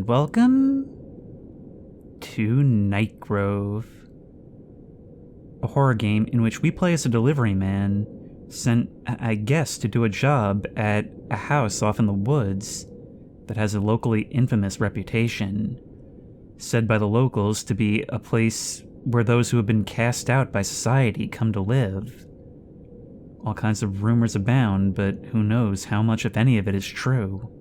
and welcome to Night Grove, a horror game in which we play as a delivery man sent, I guess, to do a job at a house off in the woods that has a locally infamous reputation, said by the locals to be a place where those who have been cast out by society come to live. All kinds of rumors abound, but who knows how much, if any, of it is true.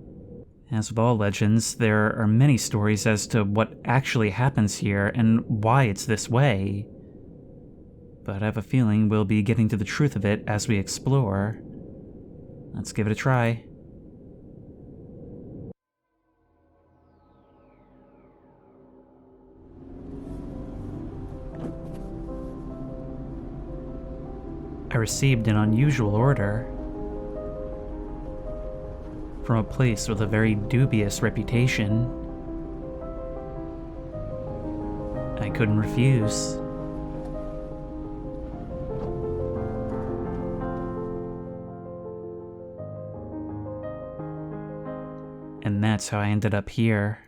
As with all legends, there are many stories as to what actually happens here and why it's this way. But I have a feeling we'll be getting to the truth of it as we explore. Let's give it a try. I received an unusual order from a place with a very dubious reputation. I couldn't refuse. And that's how I ended up here.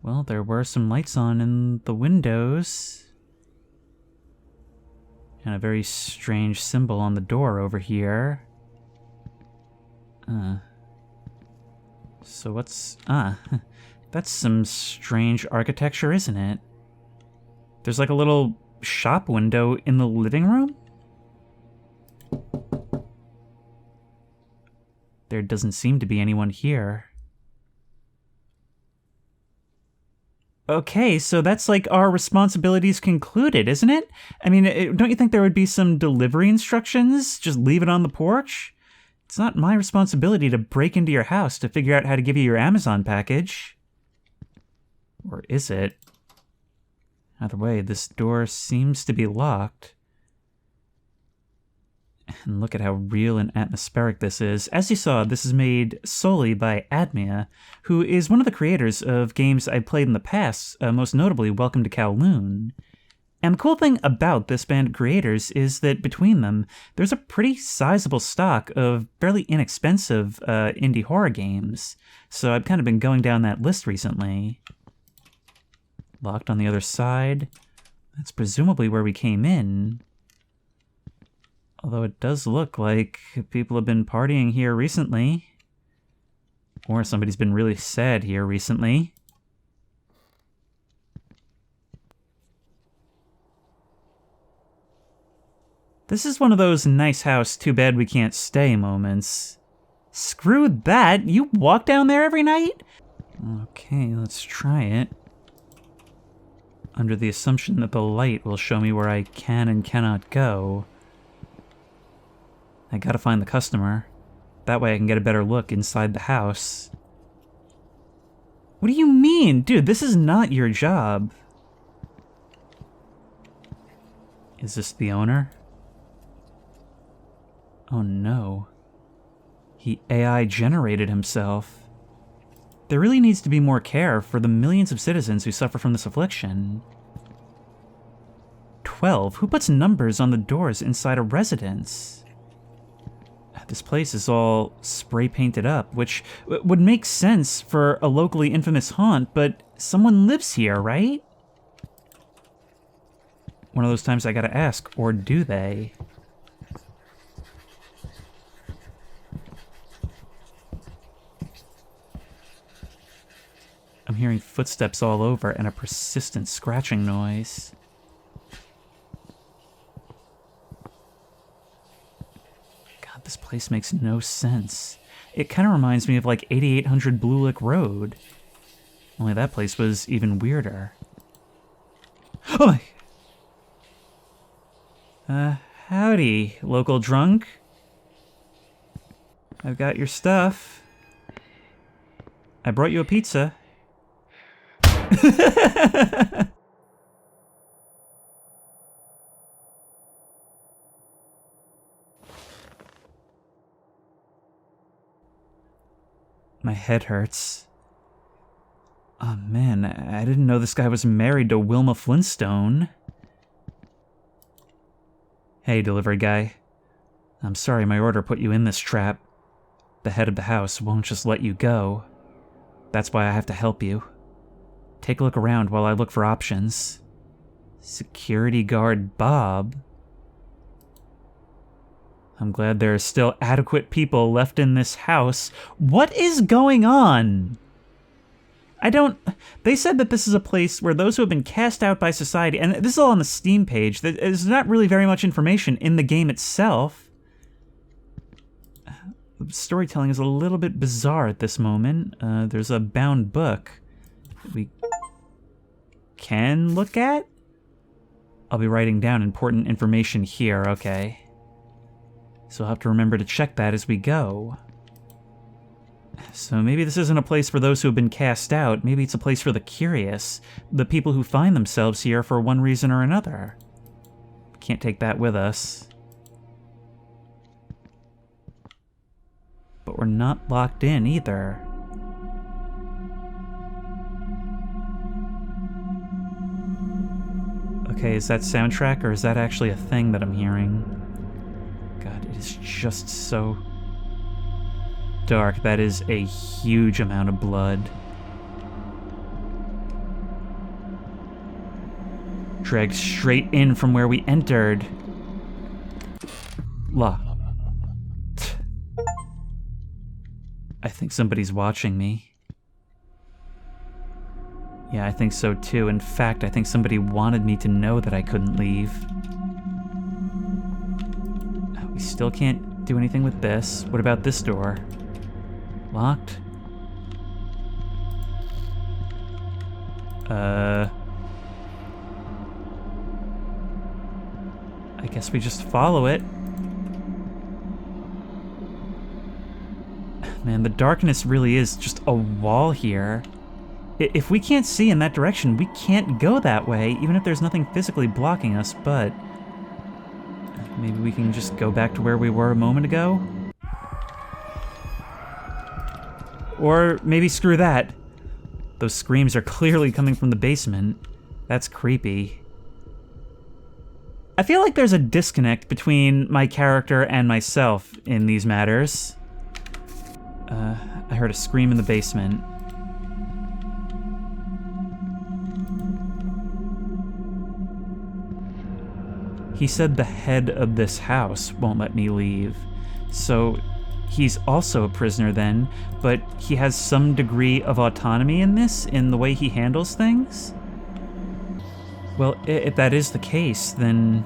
Well, there were some lights on in the windows. And a very strange symbol on the door over here. So what's... that's some strange architecture, isn't it? There's like a little shop window in the living room? There doesn't seem to be anyone here. Okay, so that's like our responsibilities concluded, isn't it? I mean, don't you think there would be some delivery instructions? Just leave it on the porch? It's not my responsibility to break into your house to figure out how to give you your Amazon package. Or is it? Either way, this door seems to be locked. And look at how real and atmospheric this is. As you saw, this is made solely by Admia, who is one of the creators of games I've played in the past, most notably Welcome to Kowloon. And the cool thing about this band of creators is that between them, there's a pretty sizable stock of fairly inexpensive indie horror games. So I've kind of been going down that list recently. Locked on the other side. That's presumably where we came in. Although it does look like people have been partying here recently. Or somebody's been really sad here recently. This is one of those nice house, too bad we can't stay moments. Screw that! You walk down there every night? Okay, let's try it. Under the assumption that the light will show me where I can and cannot go. I gotta find the customer. That way I can get a better look inside the house. What do you mean? Dude, this is not your job. Is this the owner? Oh no. He AI generated himself. There really needs to be more care for the millions of citizens who suffer from this affliction. 12? Who puts numbers on the doors inside a residence? This place is all spray painted up, which would make sense for a locally infamous haunt, but someone lives here, right? One of those times I gotta ask, or do they? I'm hearing footsteps all over and a persistent scratching noise. God, this place makes no sense. It kind of reminds me of like 8800 Blue Lick Road. Only that place was even weirder. Oh my! Howdy, local drunk. I've got your stuff. I brought you a pizza. My head hurts. Oh man, I didn't know this guy was married to Wilma Flintstone. Hey, delivery guy. I'm sorry my order put you in this trap. The head of the house won't just let you go. That's why I have to help you. Take a look around while I look for options. Security guard Bob? I'm glad there are still adequate people left in this house. What is going on? They said that this is a place where those who have been cast out by society, and this is all on the Steam page, there's not really very much information in the game itself. The storytelling is a little bit bizarre at this moment. There's a bound book that we can look at? I'll be writing down important information here, okay. So I'll have to remember to check that as we go. So maybe this isn't a place for those who have been cast out. Maybe it's a place for the curious. The people who find themselves here for one reason or another. Can't take that with us. But we're not locked in either. Okay, is that soundtrack or is that actually a thing that I'm hearing? God, it is just so dark. That is a huge amount of blood. Dragged straight in from where we entered. Locked. I think somebody's watching me. Yeah, I think so too. In fact, I think somebody wanted me to know that I couldn't leave. We still can't do anything with this. What about this door? Locked? I guess we just follow it. Man, the darkness really is just a wall here. If we can't see in that direction, we can't go that way, even if there's nothing physically blocking us, but maybe we can just go back to where we were a moment ago? Or maybe screw that. Those screams are clearly coming from the basement. That's creepy. I feel like there's a disconnect between my character and myself in these matters. I heard a scream in the basement. He said the head of this house won't let me leave. So he's also a prisoner then, but he has some degree of autonomy in this, in the way he handles things? Well, if that is the case, then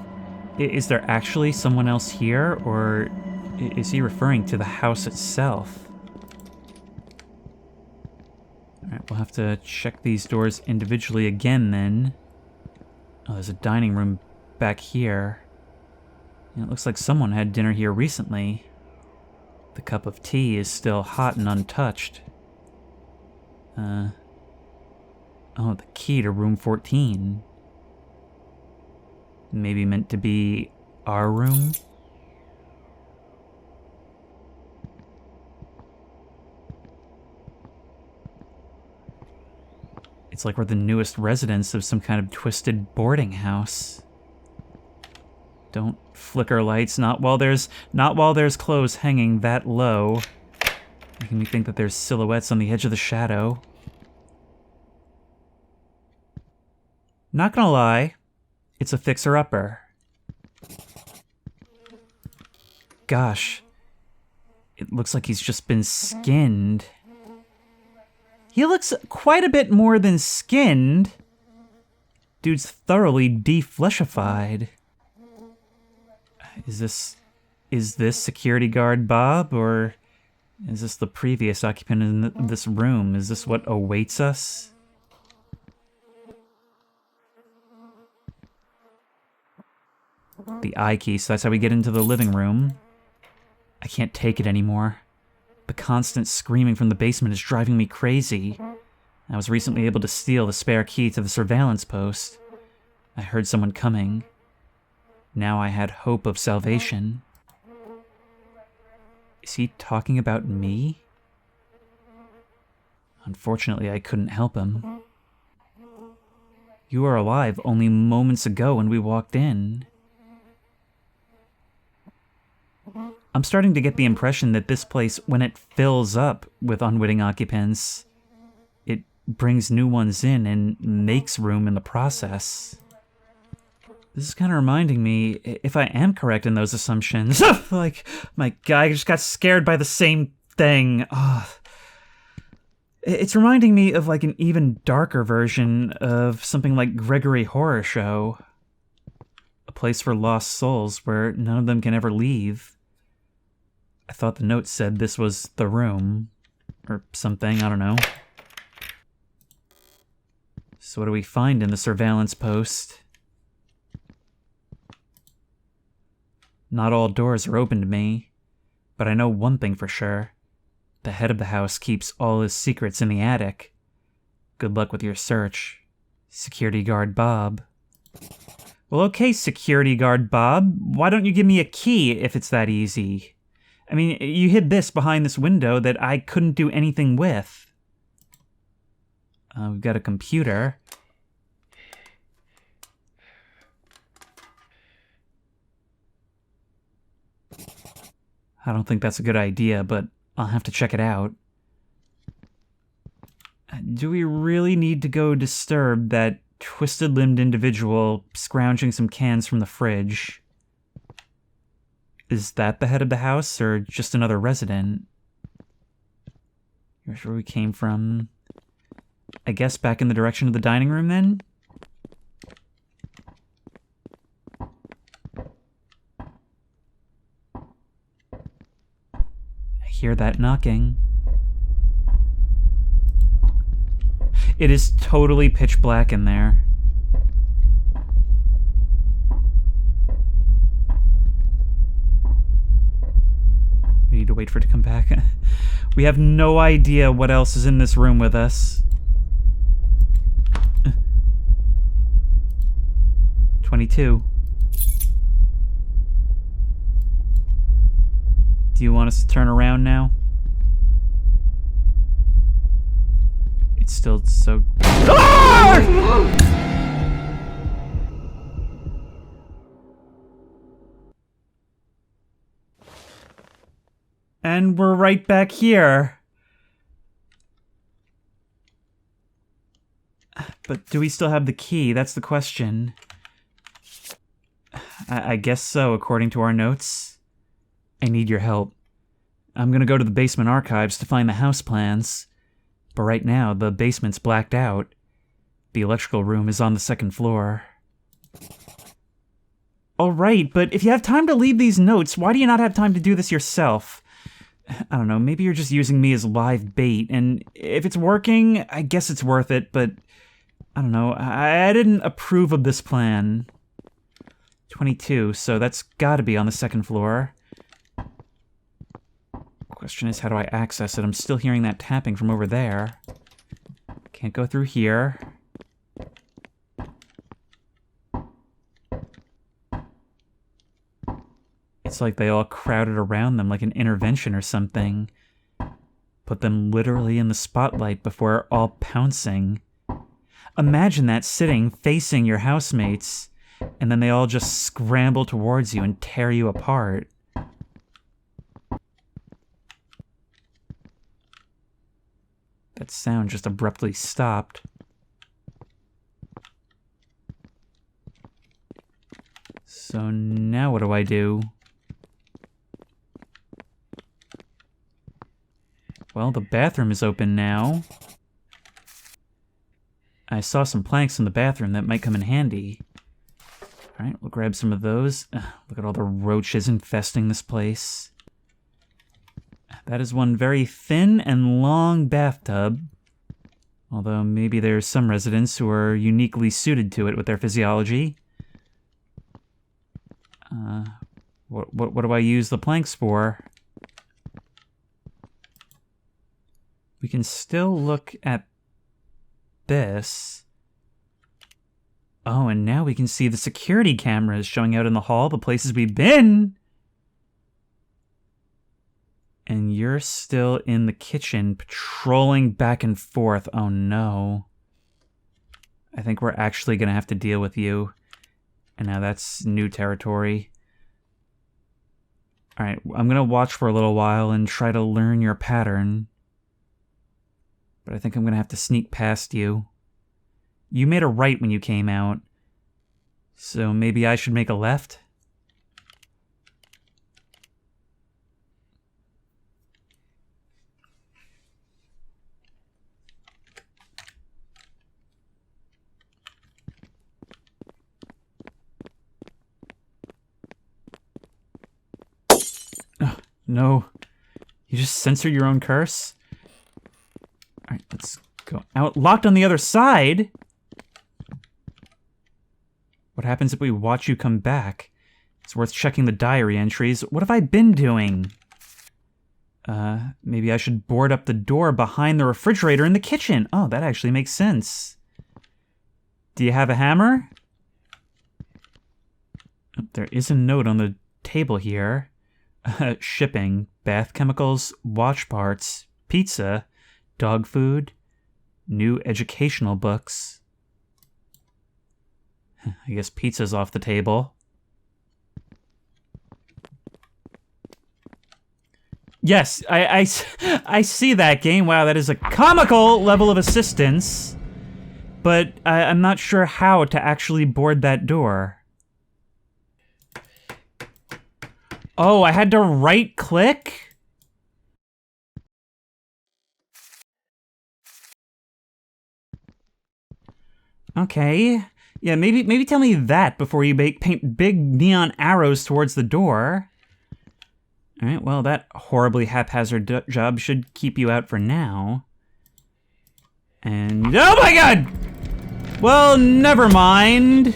is there actually someone else here, or is he referring to the house itself? Alright, we'll have to check these doors individually again then. Oh, there's a dining room back here. And it looks like someone had dinner here recently. The cup of tea is still hot and untouched. Oh, the key to room 14. Maybe meant to be our room? It's like we're the newest residents of some kind of twisted boarding house. Don't flicker lights, not while there's clothes hanging that low. Making me think that there's silhouettes on the edge of the shadow. Not gonna lie, it's a fixer-upper. Gosh, it looks like he's just been skinned. He looks quite a bit more than skinned. Dude's thoroughly defleshified. Is this security guard Bob, or is this the previous occupant in this room? Is this what awaits us? The eye key, so that's how we get into the living room. I can't take it anymore. The constant screaming from the basement is driving me crazy. I was recently able to steal the spare key to the surveillance post. I heard someone coming. Now I had hope of salvation. Is he talking about me? Unfortunately, I couldn't help him. You were alive only moments ago when we walked in. I'm starting to get the impression that this place, when it fills up with unwitting occupants, brings new ones in and makes room in the process. This is kind of reminding me, if I am correct in those assumptions, like, my guy just got scared by the same thing. It's reminding me of like an even darker version of something like Gregory Horror Show. A place for lost souls where none of them can ever leave. I thought the note said this was the room. Or something, I don't know. So what do we find in the surveillance post? Not all doors are open to me, but I know one thing for sure. The head of the house keeps all his secrets in the attic. Good luck with your search. Security guard Bob. Well, okay, security guard Bob. Why don't you give me a key if it's that easy? I mean, you hid this behind this window that I couldn't do anything with. We've got a computer. I don't think that's a good idea, but I'll have to check it out. Do we really need to go disturb that twisted-limbed individual scrounging some cans from the fridge? Is that the head of the house, or just another resident? Here's where we came from. I guess back in the direction of the dining room, then? I hear that knocking. It is totally pitch black in there. We need to wait for it to come back. We have no idea what else is in this room with us. 22. Do you want us to turn around now? It's still so... Ah! And we're right back here. But do we still have the key? That's the question. I guess so, according to our notes. I need your help. I'm gonna go to the basement archives to find the house plans. But right now, the basement's blacked out. The electrical room is on the second floor. Alright, but if you have time to leave these notes, why do you not have time to do this yourself? I don't know, maybe you're just using me as live bait, and if it's working, I guess it's worth it, but I don't know, I didn't approve of this plan. 22, so that's gotta be on the second floor. Question is, how do I access it? I'm still hearing that tapping from over there. Can't go through here. It's like they all crowded around them like an intervention or something. Put them literally in the spotlight before all pouncing. Imagine that sitting, facing your housemates, and then they all just scramble towards you and tear you apart. That sound just abruptly stopped. So now what do I do? Well, the bathroom is open now. I saw some planks in the bathroom that might come in handy. Alright, we'll grab some of those. Look at all the roaches infesting this place. That is one very thin and long bathtub. Although maybe there's some residents who are uniquely suited to it with their physiology. What do I use the planks for? We can still look at this. Oh, and now we can see the security cameras showing out in the hall, the places we've been. And you're still in the kitchen, patrolling back and forth. Oh no. I think we're actually gonna have to deal with you. And now that's new territory. Alright, I'm gonna watch for a little while and try to learn your pattern. but I think I'm gonna have to sneak past you. You made a right when you came out, so maybe I should make a left? No. You just censor your own curse? Alright, let's go out. Locked on the other side? What happens if we watch you come back? It's worth checking the diary entries. What have I been doing? Maybe I should board up the door behind the refrigerator in the kitchen. Oh, that actually makes sense. Do you have a hammer? Oh, there is a note on the table here. Shipping, bath chemicals, watch parts, pizza, dog food, new educational books. I guess pizza's off the table. Yes, I see that game. Wow, that is a comical level of assistance. But I'm not sure how to actually board that door. Oh, I had to right-click? Okay. Yeah, maybe tell me that before you paint big neon arrows towards the door. Alright, well, that horribly haphazard job should keep you out for now. And... oh my god! Well, never mind.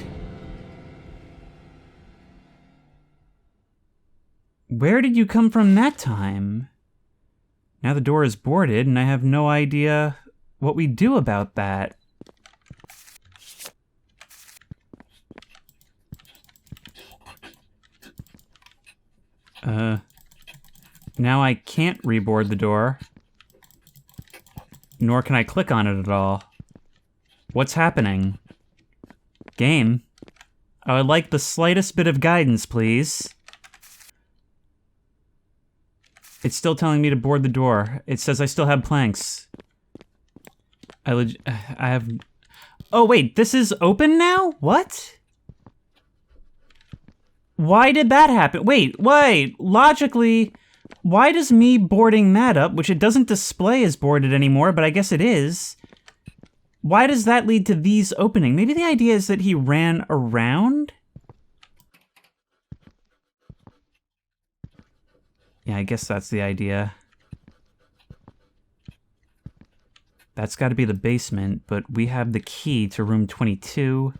Where did you come from that time? Now the door is boarded, and I have no idea what we do about that. Now I can't reboard the door. Nor can I click on it at all. What's happening? Game? I would like the slightest bit of guidance, please. It's still telling me to board the door. It says I still have planks. I have... oh, wait, this is open now? What? Why did that happen? Wait, logically, why does me boarding that up, which it doesn't display as boarded anymore, but I guess it is, why does that lead to these opening? Maybe the idea is that he ran around? Yeah, I guess that's the idea. That's got to be the basement, but we have the key to room 22,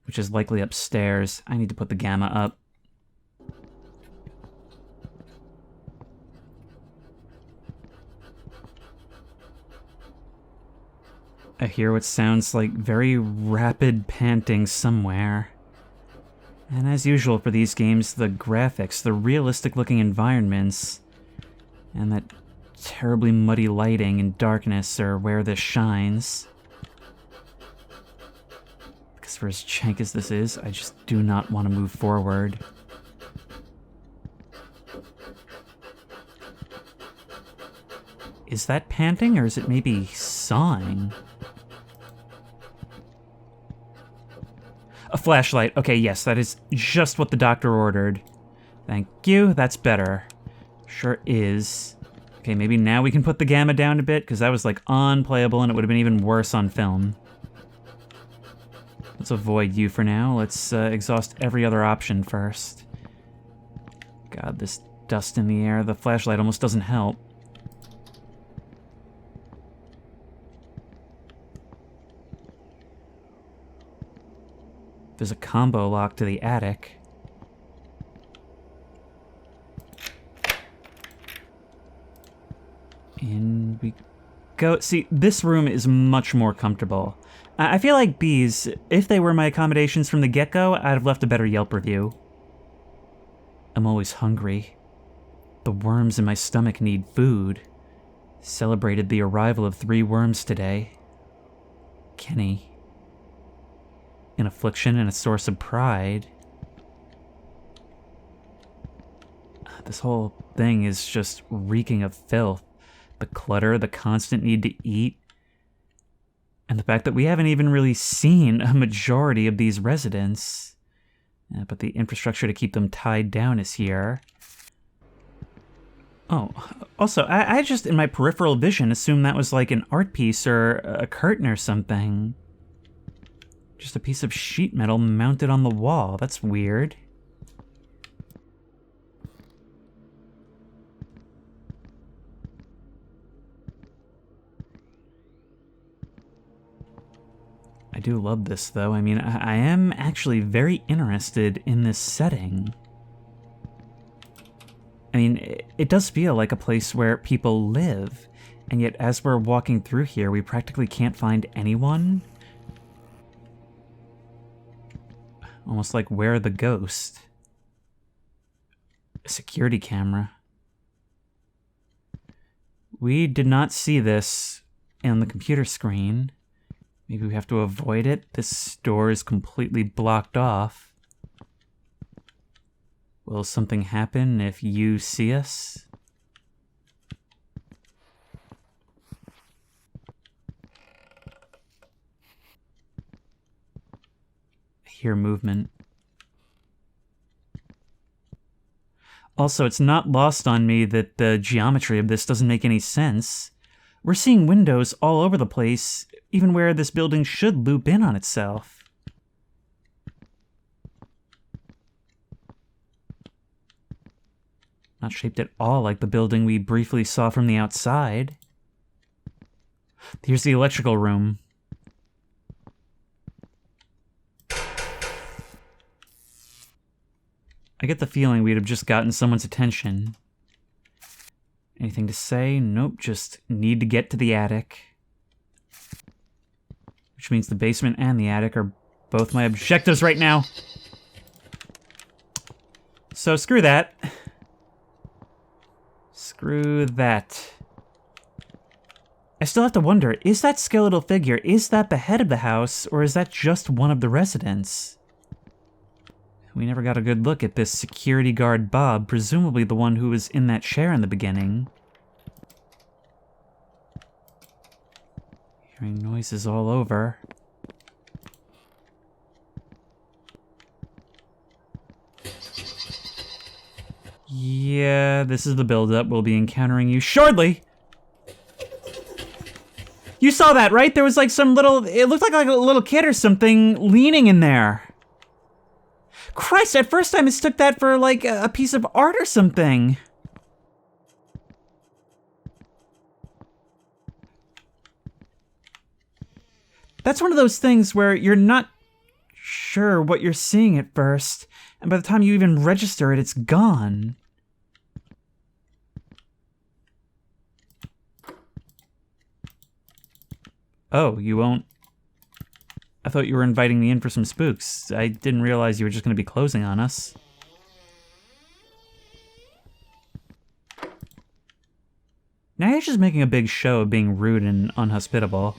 which is likely upstairs. I need to put the gamma up. I hear what sounds like very rapid panting somewhere. And as usual for these games, the graphics, the realistic-looking environments, and that terribly muddy lighting and darkness are where this shines. Because for as jank as this is, I just do not want to move forward. Is that panting, or is it maybe sawing? A flashlight. Okay, yes, that is just what the doctor ordered. Thank you, that's better. Sure is. Okay, maybe now we can put the gamma down a bit, because that was, like, unplayable, and it would have been even worse on film. Let's avoid you for now. Let's exhaust every other option first. God, this dust in the air. The flashlight almost doesn't help. There's a combo lock to the attic. In we go. See, this room is much more comfortable. I feel like bees, if they were my accommodations from the get-go, I'd have left a better Yelp review. I'm always hungry. The worms in my stomach need food. Celebrated the arrival of 3 worms today. Kenny. An affliction and a source of pride. This whole thing is just reeking of filth. The clutter, the constant need to eat, and the fact that we haven't even really seen a majority of these residents. But the infrastructure to keep them tied down is here. Oh, also, I just, in my peripheral vision, assumed that was like an art piece or a curtain or something. Just a piece of sheet metal mounted on the wall. That's weird. I do love this, though. I mean, I am actually very interested in this setting. I mean, it does feel like a place where people live, and yet as we're walking through here, we practically can't find anyone. Almost like, where the ghost? A security camera. We did not see this on the computer screen. Maybe we have to avoid it. This door is completely blocked off. Will something happen if you see us? I hear movement. Also, it's not lost on me that the geometry of this doesn't make any sense. We're seeing windows all over the place, even where this building should loop in on itself. Not shaped at all like the building we briefly saw from the outside. Here's the electrical room. I get the feeling we'd have just gotten someone's attention. Anything to say? Nope, just need to get to the attic. Which means the basement and the attic are both my objectives right now. So screw that. Screw that. I still have to wonder, is that skeletal figure, is that the head of the house, or is that just one of the residents? We never got a good look at this security guard Bob, presumably the one who was in that chair in the beginning. Hearing noises all over. Yeah, this is the build-up. We'll be encountering you shortly! You saw that, right? There was like some little... It looked like a little kid or something leaning in there. Christ, at first I mistook that for like a piece of art or something. That's one of those things where you're not sure what you're seeing at first, and by the time you even register it, it's gone. Oh, you won't? I thought you were inviting me in for some spooks. I didn't realize you were just going to be closing on us. Now you're just making a big show of being rude and unhospitable.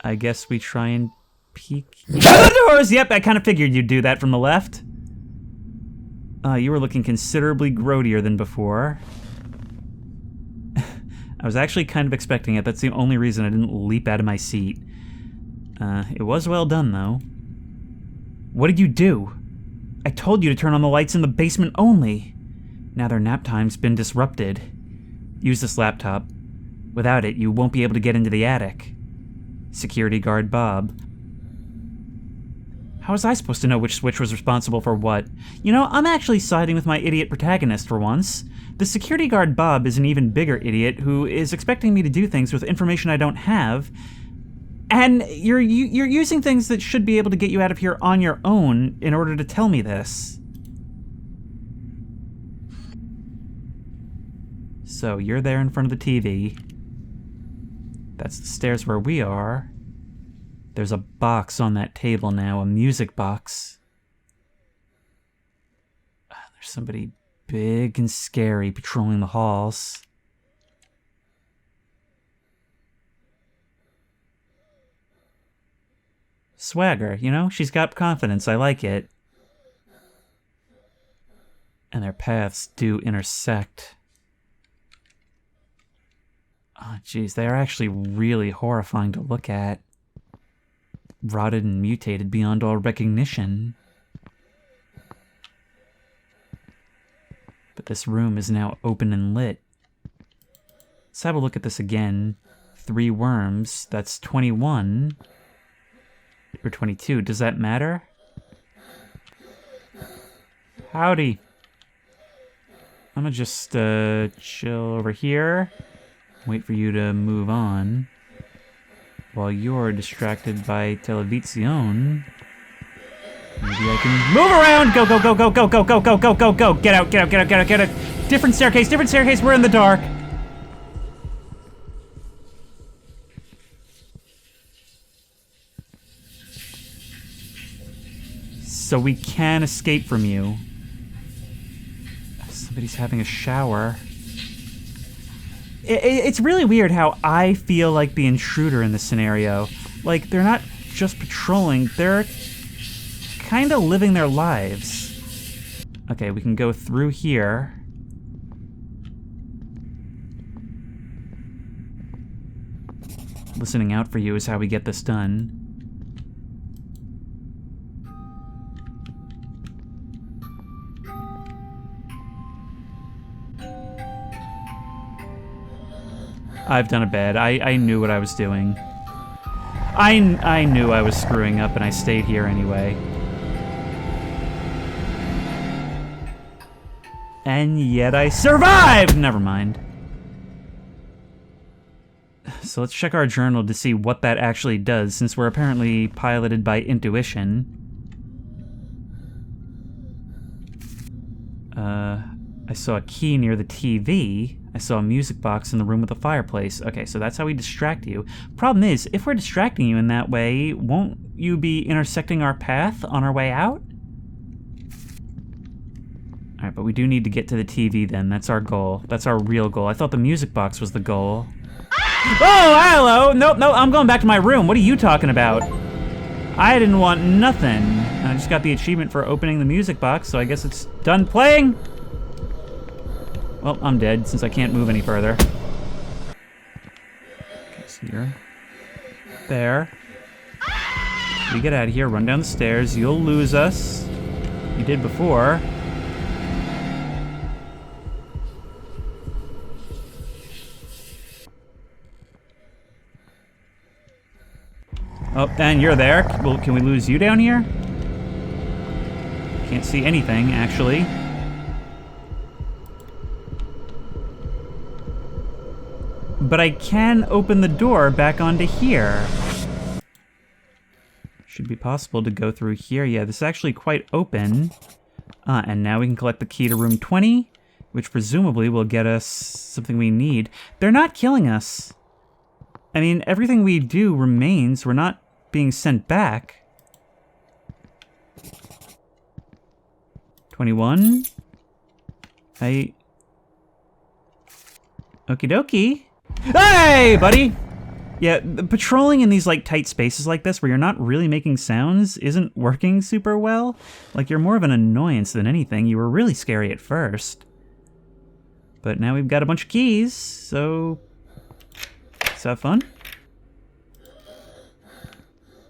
I guess we try and peek... Shut the doors! Yep, I kind of figured you'd do that from the left. You were looking considerably grodier than before. I was actually kind of expecting it. That's the only reason I didn't leap out of my seat. It was well done, though. What did you do? I told you to turn on the lights in the basement only. Now their nap time's been disrupted. Use this laptop. Without it, you won't be able to get into the attic. Security guard Bob. How was I supposed to know which switch was responsible for what? You know, I'm actually siding with my idiot protagonist for once. The security guard Bob is an even bigger idiot who is expecting me to do things with information I don't have. And you're using things that should be able to get you out of here on your own in order to tell me this. So you're there in front of the TV. That's the stairs where we are. There's a box on that table now, a music box. There's somebody big and scary patrolling the halls. Swagger, you know? She's got confidence, I like it. And their paths do intersect. Oh, geez, they are actually really horrifying to look at. Rotted and mutated beyond all recognition. But this room is now open and lit. Let's have a look at this again. 3 worms, that's 21. Or 22, does that matter? Howdy. I'm gonna just chill over here. Wait for you to move on. While you're distracted by television. Maybe I can move around! Go, go, go, go, go, go, go, go, go, go, go! Get out, get out, get out, get out, get out! Different staircase, we're in the dark! So we can escape from you. Somebody's having a shower. It's really weird how I feel like the intruder in this scenario. Like, they're not just patrolling, they're kind of living their lives. Okay, we can go through here. Listening out for you is how we get this done. I've done it bad. I knew what I was doing. I knew I was screwing up and I stayed here anyway. And yet I survived! Never mind. So let's check our journal to see what that actually does, since we're apparently piloted by intuition. I saw a key near the TV. I saw a music box in the room with a fireplace. Okay, so that's how we distract you. Problem is, if we're distracting you in that way, won't you be intersecting our path on our way out? Alright, but we do need to get to the TV then. That's our goal. That's our real goal. I thought the music box was the goal. Oh, hello! Nope, I'm going back to my room. What are you talking about? I didn't want nothing. I just got the achievement for opening the music box, so I guess it's done playing. Well, I'm dead, since I can't move any further. Okay, so you're there. You get out of here, run down the stairs, you'll lose us. You did before. Oh, and you're there. Well, can we lose you down here? Can't see anything, actually. But I can open the door back onto here. Should be possible to go through here. Yeah, this is actually quite open. And now we can collect the key to room 20, which presumably will get us something we need. They're not killing us. I mean, everything we do remains. We're not being sent back. 21. Okie dokie. Hey, buddy! Yeah, patrolling in these, like, tight spaces like this where you're not really making sounds isn't working super well. Like, you're more of an annoyance than anything. You were really scary at first. But now we've got a bunch of keys, so let's have fun.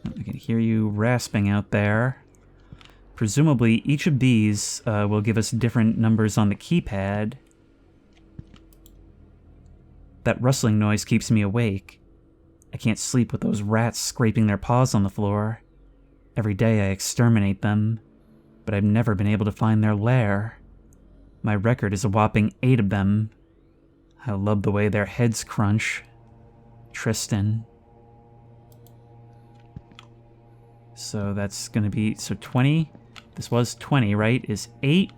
I can hear you rasping out there. Presumably, each of these will give us different numbers on the keypad. That rustling noise keeps me awake. I can't sleep with those rats scraping their paws on the floor. Every day I exterminate them, but I've never been able to find their lair. My record is a whopping 8 of them. I love the way their heads crunch. Tristan. So that's gonna be, so 20, this was 20, right, is 8.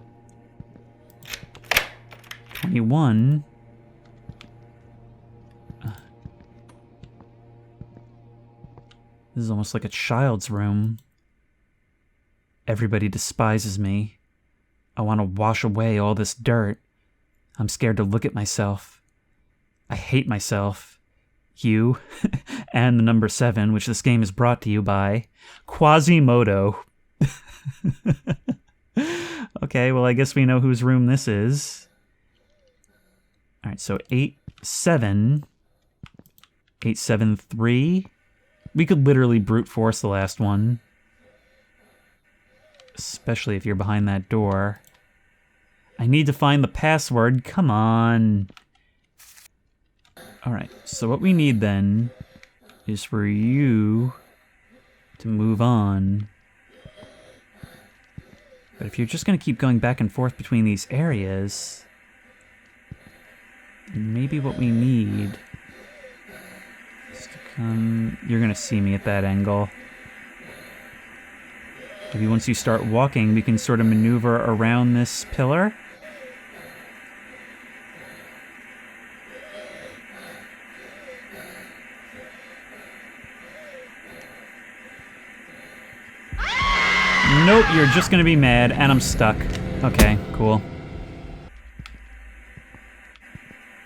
21. This is almost like a child's room. Everybody despises me. I want to wash away all this dirt. I'm scared to look at myself. I hate myself. You, and the number 7, which this game is brought to you by Quasimodo. Okay, well, I guess we know whose room this is. Alright, so 873. We could literally brute force the last one. Especially if you're behind that door. I need to find the password. Come on. Alright, so what we need then is for you to move on. But if you're just going to keep going back and forth between these areas, maybe what we need is to come... You're going to see me at that angle. Maybe once you start walking, we can sort of maneuver around this pillar. Nope, you're just gonna be mad, and I'm stuck. Okay, cool.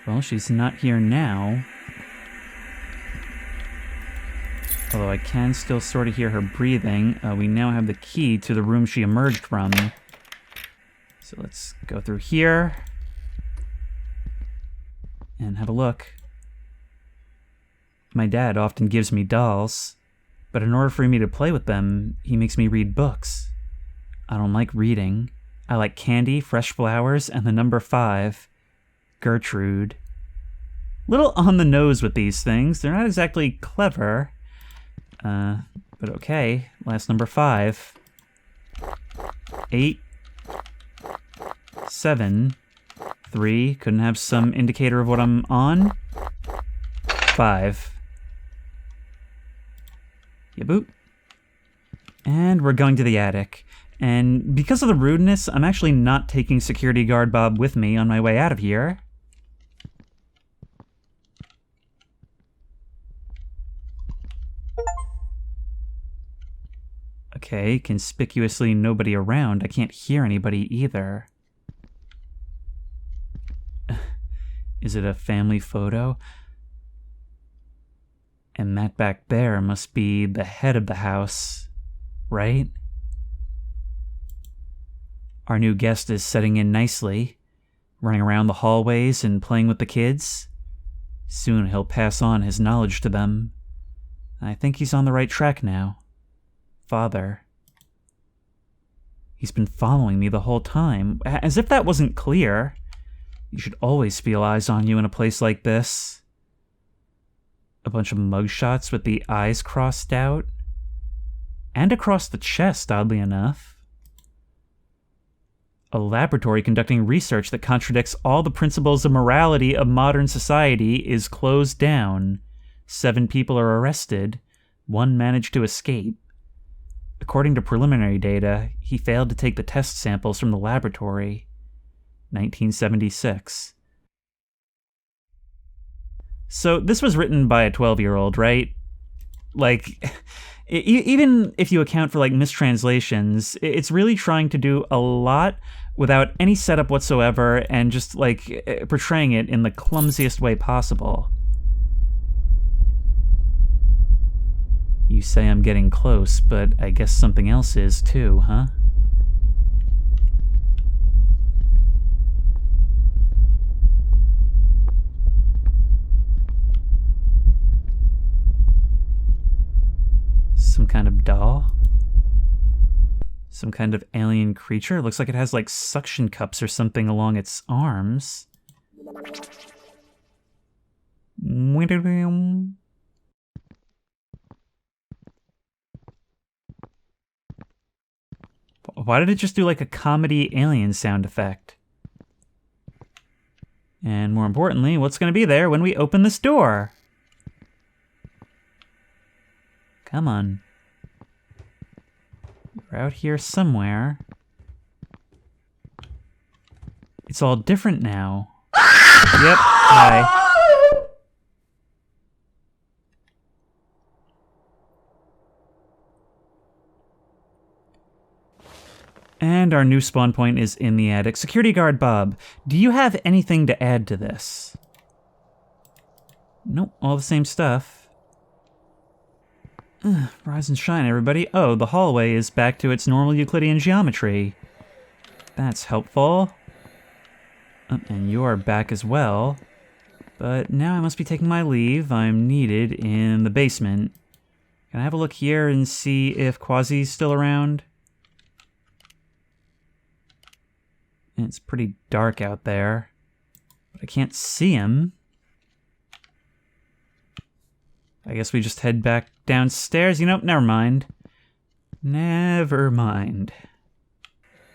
Well, she's not here now. Although I can still sort of hear her breathing. We now have the key to the room she emerged from. So let's go through here. And have a look. My dad often gives me dolls. But in order for me to play with them, he makes me read books. I don't like reading. I like candy, fresh flowers, and the number 5. Gertrude. Little on the nose with these things. They're not exactly clever. But okay. Last number 5. 8. 7. 3. Couldn't have some indicator of what I'm on? 5. Yeah, boop. And we're going to the attic. And because of the rudeness, I'm actually not taking security guard Bob with me on my way out of here. Okay, conspicuously nobody around. I can't hear anybody either. Is it a family photo? And that back there must be the head of the house, right? Our new guest is setting in nicely, running around the hallways and playing with the kids. Soon he'll pass on his knowledge to them. I think he's on the right track now. Father. He's been following me the whole time, as if that wasn't clear. You should always feel eyes on you in a place like this. A bunch of mugshots with the eyes crossed out. And across the chest, oddly enough. A laboratory conducting research that contradicts all the principles of morality of modern society is closed down. 7 people are arrested. 1 managed to escape. According to preliminary data, he failed to take the test samples from the laboratory. 1976. So this was written by a 12-year-old, right? Like, even if you account for, like, mistranslations, it's really trying to do a lot without any setup whatsoever and just, like, portraying it in the clumsiest way possible. You say I'm getting close, but I guess something else is too, huh? Some kind of doll? Some kind of alien creature? Looks like it has, like, suction cups or something along its arms. Why did it just do, like, a comedy alien sound effect? And more importantly, what's going to be there when we open this door? Come on. We're out here somewhere. It's all different now. Yep, hi. And our new spawn point is in the attic. Security guard Bob, do you have anything to add to this? Nope, all the same stuff. Rise and shine, everybody. Oh, the hallway is back to its normal Euclidean geometry. That's helpful. And you're back as well. But now I must be taking my leave. I'm needed in the basement. Can I have a look here and see if Quasi's still around? It's pretty dark out there. But I can't see him. I guess we just head back downstairs. You know, never mind. Never mind.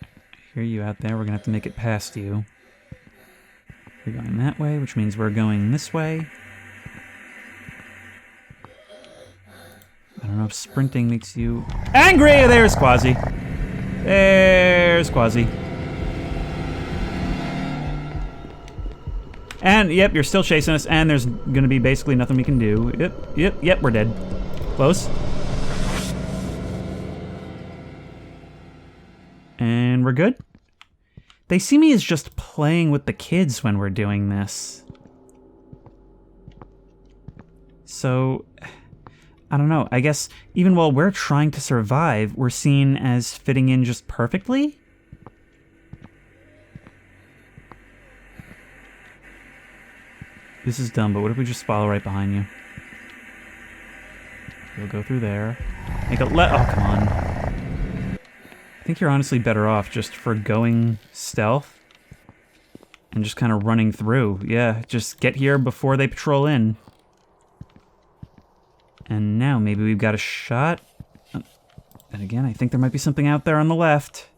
I hear you out there. We're gonna have to make it past you. We're going that way, which means we're going this way. I don't know if sprinting makes you angry. There's Quasi. There's Quasi. And, yep, you're still chasing us, and there's gonna be basically nothing we can do. Yep, we're dead. Close. And we're good? They see me as just playing with the kids when we're doing this. So, I don't know, I guess even while we're trying to survive, we're seen as fitting in just perfectly? This is dumb, but what if we just follow right behind you? We'll go through there. Make a oh, come on. I think you're honestly better off just forgoing stealth and just kind of running through. Yeah, just get here before they patrol in. And now maybe we've got a shot. And again, I think there might be something out there on the left.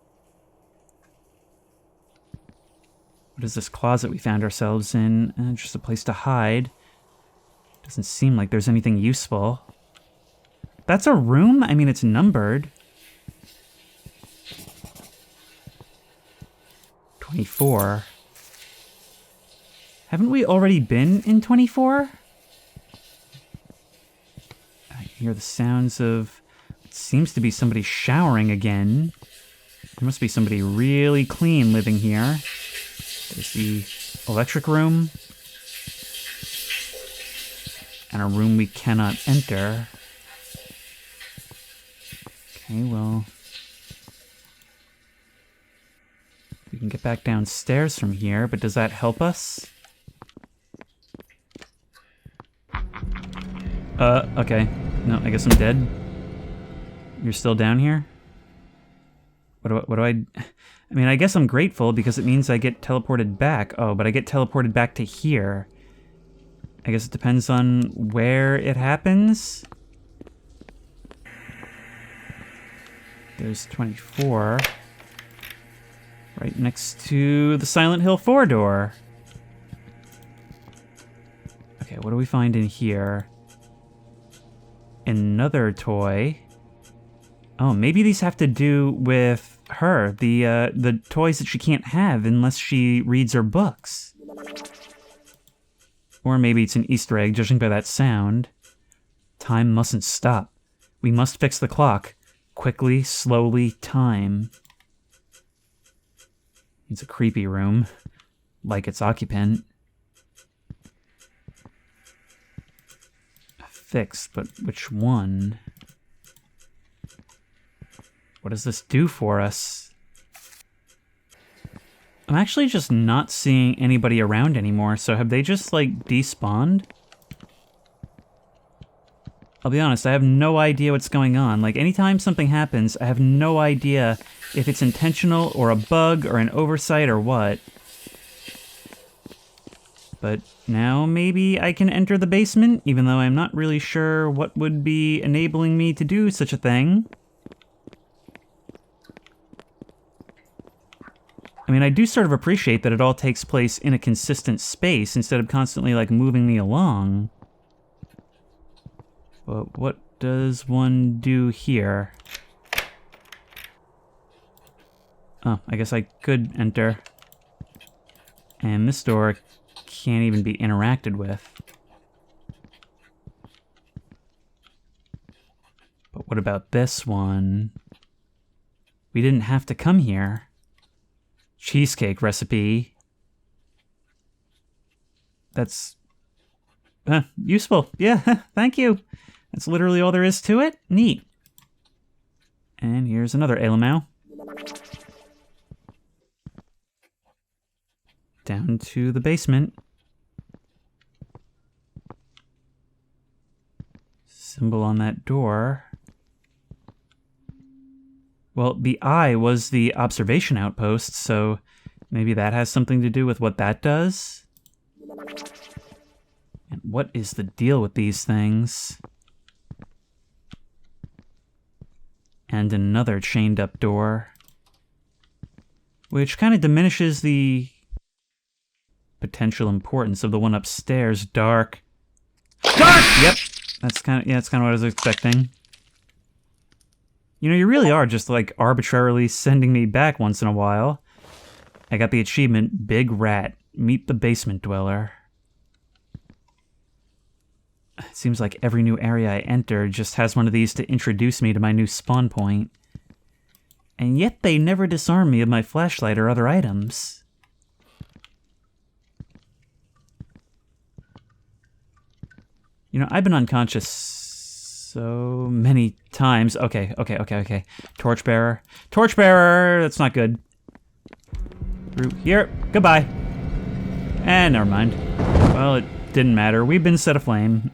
What is this closet we found ourselves in? Just a place to hide. Doesn't seem like there's anything useful. That's a room? I mean, it's numbered. 24. Haven't we already been in 24? I hear the sounds of... It seems to be somebody showering again. There must be somebody really clean living here. There's the electric room. And a room we cannot enter. Okay, well... We can get back downstairs from here, but does that help us? Okay. No, I guess I'm dead. You're still down here? What do I... I mean, I guess I'm grateful because it means I get teleported back. Oh, but I get teleported back to here. I guess it depends on where it happens. There's 24. Right next to the Silent Hill 4 door. Okay, what do we find in here? Another toy. Oh, maybe these have to do with her. The toys that she can't have unless she reads her books. Or maybe it's an Easter egg, judging by that sound. Time mustn't stop. We must fix the clock. Quickly, slowly, time. It's a creepy room. Like its occupant. Fixed, but which one? What does this do for us? I'm actually just not seeing anybody around anymore, so have they just, like, despawned? I'll be honest, I have no idea what's going on. Like, anytime something happens, I have no idea if it's intentional or a bug or an oversight or what. But now maybe I can enter the basement, even though I'm not really sure what would be enabling me to do such a thing. I mean, I do sort of appreciate that it all takes place in a consistent space instead of constantly, like, moving me along. But what does one do here? Oh, I guess I could enter. And this door can't even be interacted with. But what about this one? We didn't have to come here. Cheesecake recipe. That's... useful. Yeah, thank you. That's literally all there is to it. Neat. And here's another Alamau. down to the basement. Symbol on that door. Well, the eye was the observation outpost, so maybe that has something to do with what that does? And what is the deal with these things? And another chained up door. Which kind of diminishes the potential importance of the one upstairs. Dark. Dark! Yep. That's kind of what I was expecting. You know, you really are just, like, arbitrarily sending me back once in a while. I got the achievement, Big Rat. Meet the basement dweller. It seems like every new area I enter just has one of these to introduce me to my new spawn point. And yet they never disarm me of my flashlight or other items. You know, I've been unconscious so many times. Okay. Torchbearer. Torchbearer! That's not good. Through here. Goodbye. And never mind. Well, it didn't matter. We've been set aflame.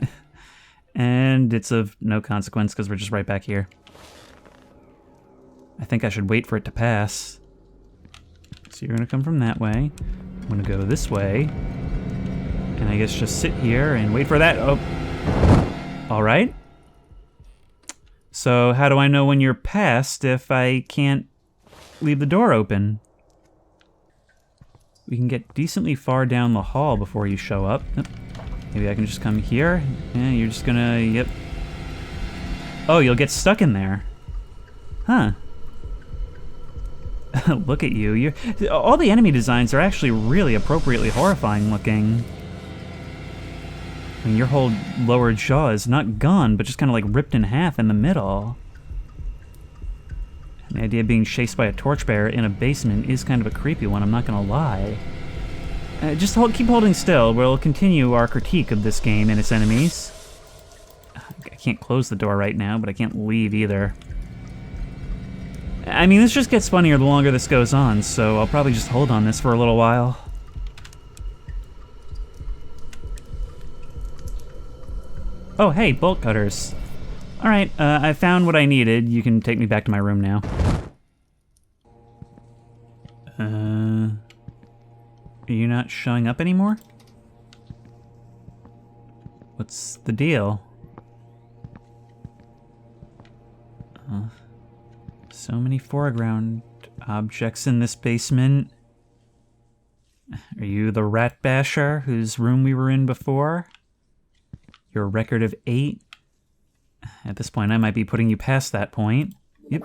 And it's of no consequence because we're just right back here. I think I should wait for it to pass. So you're gonna come from that way. I'm gonna go this way. And I guess just sit here and wait for that. Oh. Alright. So how do I know when you're past if I can't leave the door open? We can get decently far down the hall before you show up. Maybe I can just come here. Yeah, you're just gonna, yep. Oh, you'll get stuck in there. Huh. Look at you. All the enemy designs are actually really appropriately horrifying looking. I mean, your whole lower jaw is not gone, but just kind of like ripped in half in the middle. And the idea of being chased by a torchbearer in a basement is kind of a creepy one, I'm not gonna lie. Just keep holding still. We'll continue our critique of this game and its enemies. I can't close the door right now, but I can't leave either. I mean, this just gets funnier the longer this goes on, so I'll probably just hold on this for a little while. Oh, hey, bolt cutters. Alright, I found what I needed. You can take me back to my room now. Are you not showing up anymore? What's the deal? So many foreground objects in this basement. Are you the rat basher whose room we were in before? Your record of 8? At this point, I might be putting you past that point. Yep.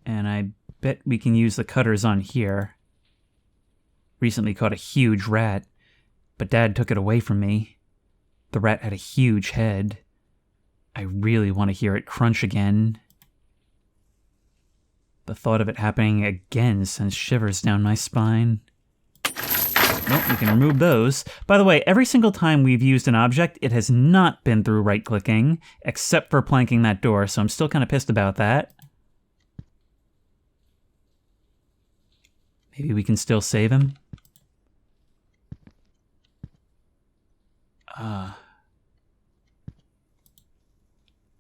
And I bet we can use the cutters on here. Recently caught a huge rat, but Dad took it away from me. The rat had a huge head. I really want to hear it crunch again. The thought of it happening again sends shivers down my spine. Nope, we can remove those. By the way, every single time we've used an object, it has not been through right-clicking, except for planking that door, so I'm still kind of pissed about that. Maybe we can still save him?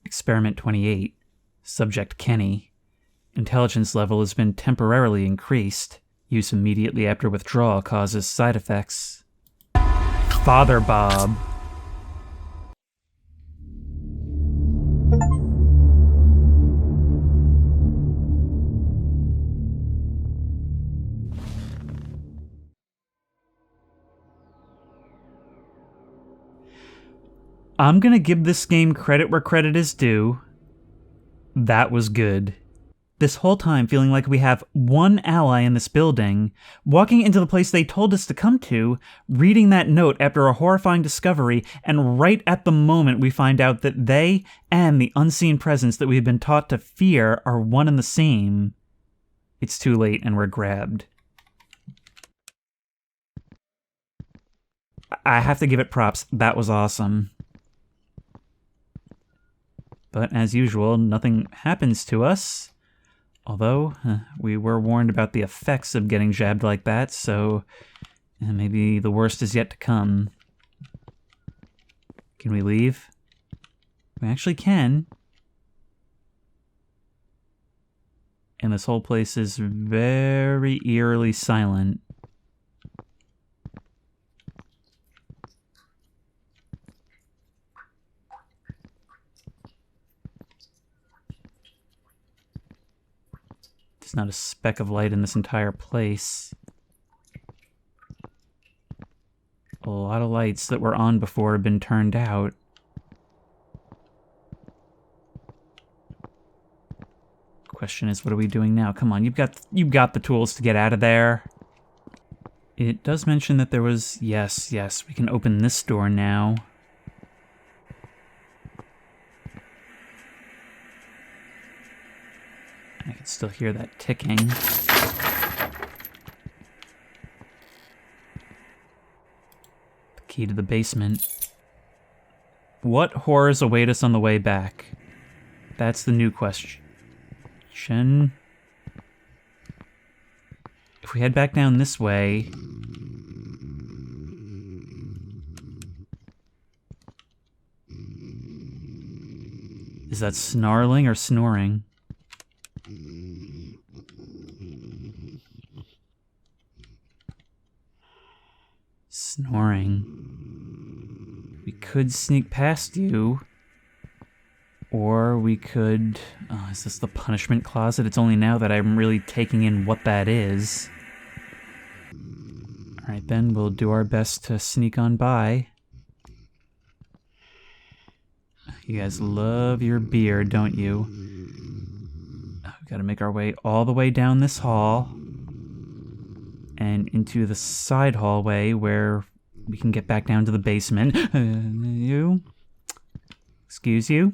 Experiment 28. Subject Kenny. Intelligence level has been temporarily increased. Use immediately after withdrawal causes side effects. Father Bob. I'm gonna give this game credit where credit is due. That was good. This whole time feeling like we have one ally in this building, walking into the place they told us to come to, reading that note after a horrifying discovery, and right at the moment we find out that they and the unseen presence that we've been taught to fear are one and the same. It's too late and we're grabbed. I have to give it props. That was awesome. But as usual, nothing happens to us. Although, we were warned about the effects of getting jabbed like that, so maybe the worst is yet to come. Can we leave? We actually can. And this whole place is very eerily silent. There's not a speck of light in this entire place. A lot of lights that were on before have been turned out. Question is, what are we doing now? Come on, you've got the tools to get out of there. It does mention that there was... Yes, we can open this door now. I can still hear that ticking. The key to the basement. What horrors await us on the way back? That's the new question. If we head back down this way... Is that snarling or snoring? Snoring. We could sneak past you. Or we could... Oh, is this the punishment closet? It's only now that I'm really taking in what that is. Alright then, we'll do our best to sneak on by. You guys love your beer, don't you? We've got to make our way all the way down this hall. And into the side hallway where we can get back down to the basement. You? Excuse you?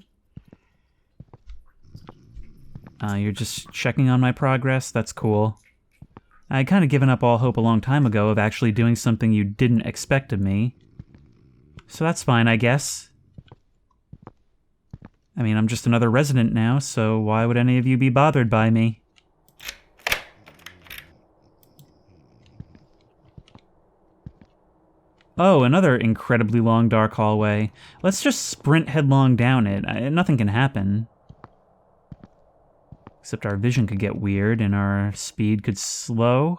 You're just checking on my progress? That's cool. I'd kind of given up all hope a long time ago of actually doing something you didn't expect of me. So that's fine, I guess. I mean, I'm just another resident now, so why would any of you be bothered by me? Oh, another incredibly long dark hallway. Let's just sprint headlong down it. Nothing can happen. Except our vision could get weird and our speed could slow.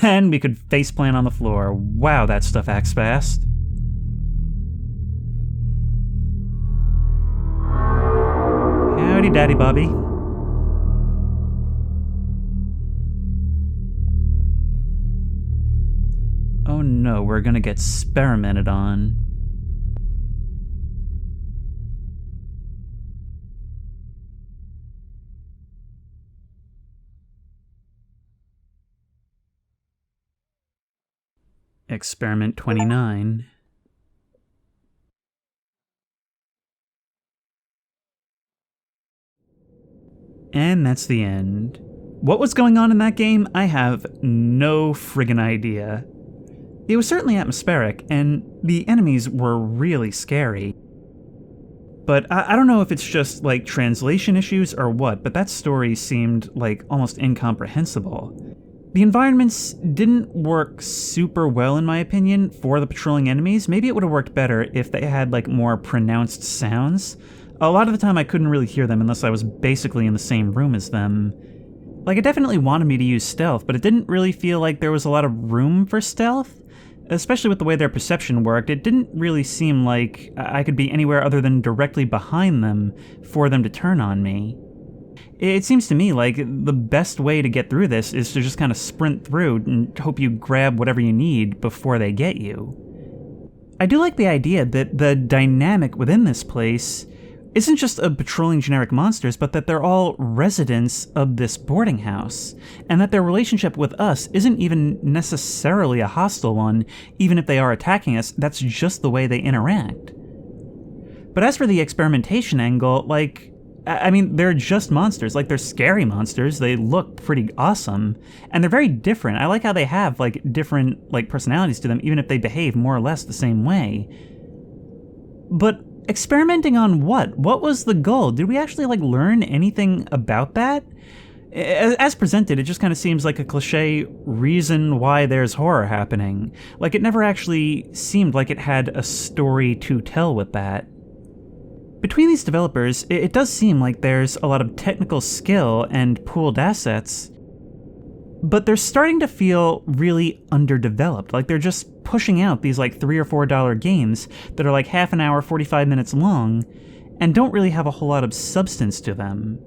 And we could faceplant on the floor. Wow, that stuff acts fast. Howdy, Daddy Bobby. Oh no, we're gonna get experimented on. Experiment 29. And that's the end. What was going on in that game? I have no friggin' idea. It was certainly atmospheric, and the enemies were really scary. But I don't know if it's just, like, translation issues or what, but that story seemed, like, almost incomprehensible. The environments didn't work super well, in my opinion, for the patrolling enemies. Maybe it would have worked better if they had, like, more pronounced sounds. A lot of the time I couldn't really hear them unless I was basically in the same room as them. Like, it definitely wanted me to use stealth, but it didn't really feel like there was a lot of room for stealth. Especially with the way their perception worked, it didn't really seem like I could be anywhere other than directly behind them for them to turn on me. It seems to me like the best way to get through this is to just kind of sprint through and hope you grab whatever you need before they get you. I do like the idea that the dynamic within this place isn't just of patrolling generic monsters, but that they're all residents of this boarding house, and that their relationship with us isn't even necessarily a hostile one, even if they are attacking us. That's just the way they interact. But as for the experimentation angle, like, I mean, they're just monsters. Like, they're scary monsters. They look pretty awesome. And they're very different. I like how they have, like, different, like, personalities to them, even if they behave more or less the same way. But experimenting on what? What was the goal? Did we actually, like, learn anything about that? As presented, it just kind of seems like a cliche reason why there's horror happening. Like, it never actually seemed like it had a story to tell with that. Between these developers, it does seem like there's a lot of technical skill and pooled assets, but they're starting to feel really underdeveloped. Like, they're just pushing out these like $3 or $4 games that are like half an hour, 45 minutes long, and don't really have a whole lot of substance to them.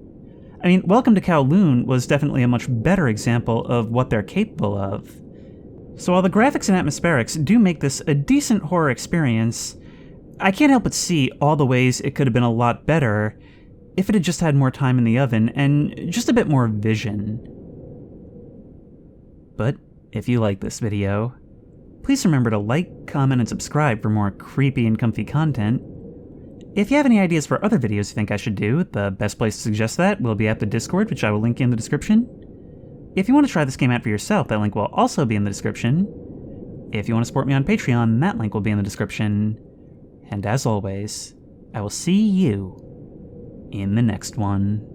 I mean, Welcome to Kowloon was definitely a much better example of what they're capable of. So while the graphics and atmospherics do make this a decent horror experience, I can't help but see all the ways it could have been a lot better if it had just had more time in the oven and just a bit more vision. But if you like this video, please remember to like, comment, and subscribe for more creepy and comfy content. If you have any ideas for other videos you think I should do, the best place to suggest that will be at the Discord, which I will link in the description. If you want to try this game out for yourself, that link will also be in the description. If you want to support me on Patreon, that link will be in the description. And as always, I will see you in the next one.